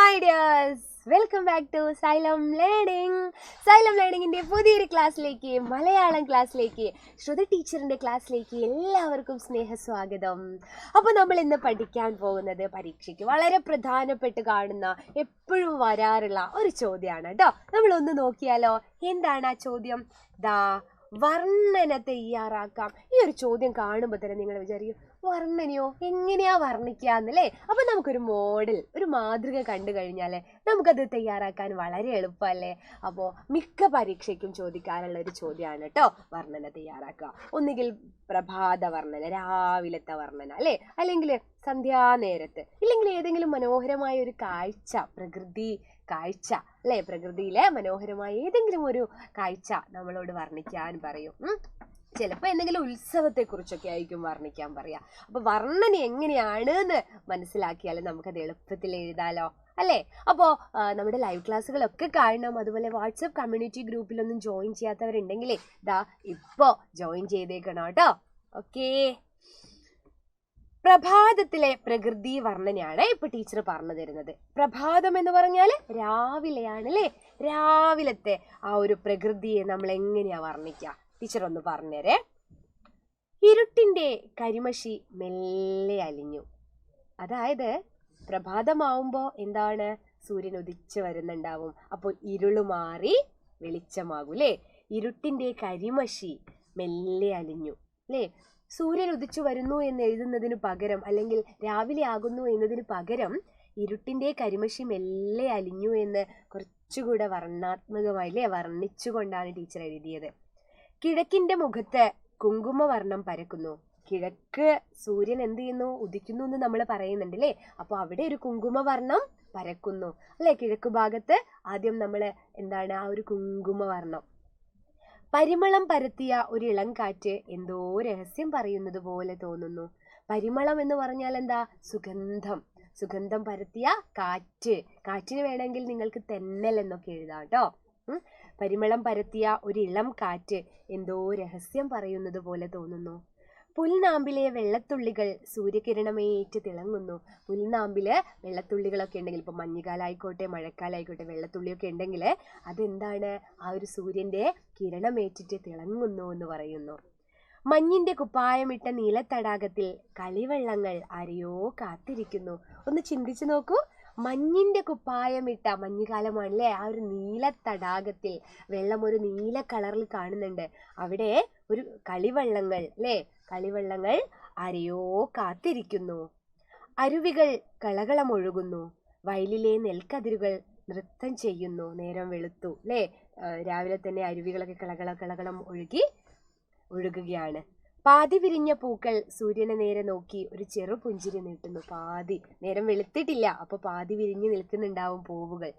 Hi dears, welcome back to Xylem learning. Xylem ലേണിങ്ങിൻ്റെ പുതിയൊരു ക്ലാസ്സിലേക്ക്, മലയാളം ക്ലാസ്സിലേക്ക്, ശ്രുതി ടീച്ചറിൻ്റെ ക്ലാസ്സിലേക്ക് എല്ലാവർക്കും സ്നേഹസ്വാഗതം. അപ്പോൾ നമ്മൾ ഇന്ന് പഠിക്കാൻ പോകുന്നത് പരീക്ഷയ്ക്ക് വളരെ പ്രധാനപ്പെട്ട് കാണുന്ന, എപ്പോഴും വരാറുള്ള ഒരു ചോദ്യമാണ് കേട്ടോ. നമ്മളൊന്ന് നോക്കിയാലോ, എന്താണ് ആ ചോദ്യം? വർണ്ണന തയ്യാറാക്കാം. ഈ ഒരു ചോദ്യം കാണുമ്പോൾ തന്നെ നിങ്ങൾ വിചാരിക്കും, വർണ്ണനയോ എങ്ങനെയാ വർണ്ണിക്കാന്നല്ലേ? അപ്പൊ നമുക്കൊരു മോഡൽ, ഒരു മാതൃക കണ്ടു കഴിഞ്ഞാലേ നമുക്കത് തയ്യാറാക്കാൻ വളരെ എളുപ്പമല്ലേ? അപ്പോൾ മിക്ക പരീക്ഷയ്ക്കും ചോദിക്കാറുള്ള ഒരു ചോദ്യമാണ് കേട്ടോ, വർണ്ണന തയ്യാറാക്കുക. ഒന്നുകിൽ പ്രഭാത വർണ്ണന, രാവിലത്തെ വർണ്ണന അല്ലേ, അല്ലെങ്കിൽ സന്ധ്യാനേരത്ത്, ഇല്ലെങ്കിൽ ഏതെങ്കിലും മനോഹരമായ ഒരു കാഴ്ച, പ്രകൃതി കാഴ്ച അല്ലേ, പ്രകൃതിയിലെ മനോഹരമായ ഏതെങ്കിലും ഒരു കാഴ്ച നമ്മളോട് വർണ്ണിക്കാൻ പറയും. ചിലപ്പോൾ എന്തെങ്കിലും ഉത്സവത്തെക്കുറിച്ചൊക്കെ ആയിരിക്കും വർണ്ണിക്കാൻ പറയാ. അപ്പൊ വർണ്ണന എങ്ങനെയാണ് എന്ന് മനസ്സിലാക്കിയാൽ നമുക്കത് എളുപ്പത്തിൽ എഴുതാലോ അല്ലേ? അപ്പോൾ നമ്മുടെ ലൈവ് ക്ലാസ്സുകളൊക്കെ കാണണം. അതുപോലെ വാട്സപ്പ് കമ്മ്യൂണിറ്റി ഗ്രൂപ്പിലൊന്നും ജോയിൻ ചെയ്യാത്തവരുണ്ടെങ്കിലേ ഇപ്പോൾ ജോയിൻ ചെയ്തേക്കണം കേട്ടോ. ഓക്കേ, പ്രഭാതത്തിലെ പ്രകൃതി വർണ്ണനയാണ് ഇപ്പൊ ടീച്ചർ പറഞ്ഞു തരുന്നത്. പ്രഭാതം എന്ന് പറഞ്ഞാൽ രാവിലെയാണ് അല്ലേ? രാവിലത്തെ ആ ഒരു പ്രകൃതിയെ നമ്മൾ എങ്ങനെയാ വർണ്ണിക്കുക? ടീച്ചർ ഒന്ന് പറഞ്ഞേരേ. ഇരുട്ടിന്റെ കരിമഷി മെല്ലെ അലിഞ്ഞു. അതായത് പ്രഭാതമാവുമ്പോ എന്താണ്? സൂര്യൻ ഉദിച്ചു വരുന്നുണ്ടാവും. അപ്പോൾ ഇരുള് മാറി വെളിച്ചമാകും അല്ലേ? ഇരുട്ടിന്റെ കരിമഷി മെല്ലെ അലിഞ്ഞു അല്ലേ? സൂര്യൻ ഉദിച്ചു വരുന്നു എന്ന് എഴുതുന്നതിന് പകരം, അല്ലെങ്കിൽ രാവിലെ ആകുന്നു എന്നതിന് പകരം, ഇരുട്ടിന്റെ കരിമഷി മെല്ലെ അലിഞ്ഞു എന്ന് കുറച്ചുകൂടെ വർണ്ണാത്മകമായി വർണ്ണിച്ചുകൊണ്ടാണ് ടീച്ചർ എഴുതിയത്. കിഴക്കിന്റെ മുഖത്ത് കുങ്കുമവർണ്ണം പരക്കുന്നു. കിഴക്ക് സൂര്യൻ എന്ത് ചെയ്യുന്നു? ഉദിക്കുന്നു എന്ന് നമ്മൾ പറയുന്നുണ്ട് അല്ലേ? അപ്പൊ അവിടെ ഒരു കുങ്കുമവർണ്ണം പരക്കുന്നു അല്ലെ? കിഴക്ക് ഭാഗത്ത് ആദ്യം നമ്മൾ എന്താണ്? ആ ഒരു കുങ്കുമവർണ്ണം. പരിമളം പരത്തിയ ഒരു ഇളം കാറ്റ് എന്തോ രഹസ്യം പറയുന്നത് പോലെ തോന്നുന്നു. പരിമളം എന്ന് പറഞ്ഞാൽ എന്താ? സുഗന്ധം. സുഗന്ധം പരത്തിയ കാറ്റ്. കാറ്റിന് വേണമെങ്കിൽ നിങ്ങൾക്ക് തെന്നൽ എന്നൊക്കെ എഴുതാം കേട്ടോ. പരിമളം പരത്തിയ ഒരു ഇളം കാറ്റ് എന്തോ രഹസ്യം പറയുന്നത് പോലെ തോന്നുന്നു. പുൽനാമ്പിലെ വെള്ളത്തുള്ളികൾ സൂര്യകിരണമേറ്റ് തിളങ്ങുന്നു. പുൽനാമ്പില് വെള്ളത്തുള്ളികളൊക്കെ ഉണ്ടെങ്കിൽ, ഇപ്പൊ മഞ്ഞുകാലായിക്കോട്ടെ മഴക്കാലായിക്കോട്ടെ, വെള്ളത്തുള്ളിയൊക്കെ ഉണ്ടെങ്കിൽ അതെന്താണ്? ആ ഒരു സൂര്യന്റെ കിരണമേറ്റിട്ട് തിളങ്ങുന്നു എന്ന് പറയുന്നു. മഞ്ഞിന്റെ കുപ്പായമിട്ട നീലത്തടാകത്തിൽ കളിവള്ളങ്ങൾ ആരെയോ കാത്തിരിക്കുന്നു. ഒന്ന് ചിന്തിച്ചു നോക്കൂ. മഞ്ഞിന്റെ കുപ്പായമിട്ട, മഞ്ഞുകാലമാണല്ലേ, ആ ഒരു നീലത്തടാകത്തിൽ വെള്ളം ഒരു നീല കളറിൽ കാണുന്നുണ്ട്. അവിടെ ഒരു കളിവള്ളങ്ങൾ അല്ലേ, കളിവള്ളങ്ങൾ ആരെയോ കാത്തിരിക്കുന്നു. അരുവികൾ കളകളമൊഴുകുന്നു. വയലിലെ നെൽക്കതിരുകൾ നൃത്തം ചെയ്യുന്നു. നേരം വെളുത്തു അല്ലേ? രാവിലെ തന്നെ അരുവികളൊക്കെ കളകളം ഒഴുകുകയാണ്. പാതി വിരിഞ്ഞ പൂക്കൾ സൂര്യനെ നേരെ നോക്കി ഒരു ചെറു പുഞ്ചിരി നീട്ടുന്നു. പാതി, നേരം വെളുത്തിട്ടില്ല, അപ്പൊ പാതി വിരിഞ്ഞു നിൽക്കുന്നുണ്ടാവും പൂവുകൾ.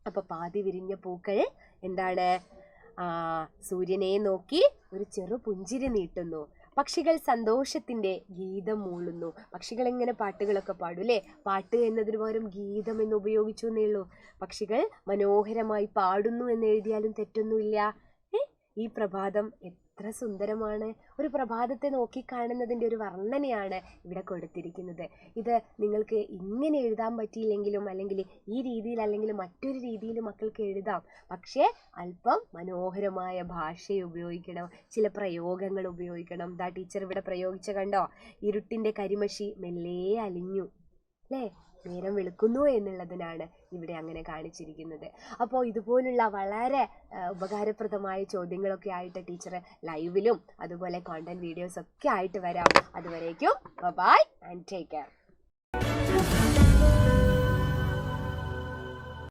അപ്പൊ പാതി വിരിഞ്ഞ പൂക്കൾ എന്താണ്? സൂര്യനെ നോക്കി ഒരു ചെറു പുഞ്ചിരി നീട്ടുന്നു. പക്ഷികൾ സന്തോഷത്തിന്റെ ഗീതം മൂളുന്നു. പക്ഷികൾ ഇങ്ങനെ പാട്ടുകളൊക്കെ പാടും അല്ലേ? പാട്ട് എന്നതിന് പകരം ഗീതം എന്ന് ഉപയോഗിച്ചു എന്നേ ഉള്ളൂ. പക്ഷികൾ മനോഹരമായി പാടുന്നു എന്ന് എഴുതിയാലും തെറ്റൊന്നുമില്ല. ഈ പ്രഭാതം എത്ര സുന്ദരമാണ്! ഒരു പ്രഭാതത്തെ നോക്കിക്കാണുന്നതിൻ്റെ ഒരു വർണ്ണനയാണ് ഇവിടെ കൊടുത്തിരിക്കുന്നത്. ഇത് നിങ്ങൾക്ക് ഇങ്ങനെ എഴുതാൻ പറ്റിയില്ലെങ്കിലും, അല്ലെങ്കിൽ ഈ രീതിയിൽ അല്ലെങ്കിൽ മറ്റൊരു രീതിയിൽ മക്കൾക്ക് എഴുതാം. പക്ഷേ അല്പം മനോഹരമായ ഭാഷ ഉപയോഗിക്കണം, ചില പ്രയോഗങ്ങൾ ഉപയോഗിക്കണം. ടീച്ചർ ഇവിടെ പ്രയോഗിച്ച കണ്ടോ? ഇരുട്ടിന്റെ കരിമഷി മെല്ലെ അലിഞ്ഞു അല്ലേ? നേരം വെളുക്കുന്നു എന്നുള്ളതിനാണ് ഇവിടെ അങ്ങനെ കാണിച്ചിരിക്കുന്നത്. അപ്പോൾ ഇതുപോലുള്ള വളരെ ഉപകാരപ്രദമായ ചോദ്യങ്ങളൊക്കെ ആയിട്ട് ടീച്ചർ ലൈവിലും അതുപോലെ കോണ്ടന്റ് വീഡിയോസ് ഒക്കെ ആയിട്ട് വരാം. അതുവരേക്കും ബൈ ആൻഡ് ടേക്ക് കെയർ.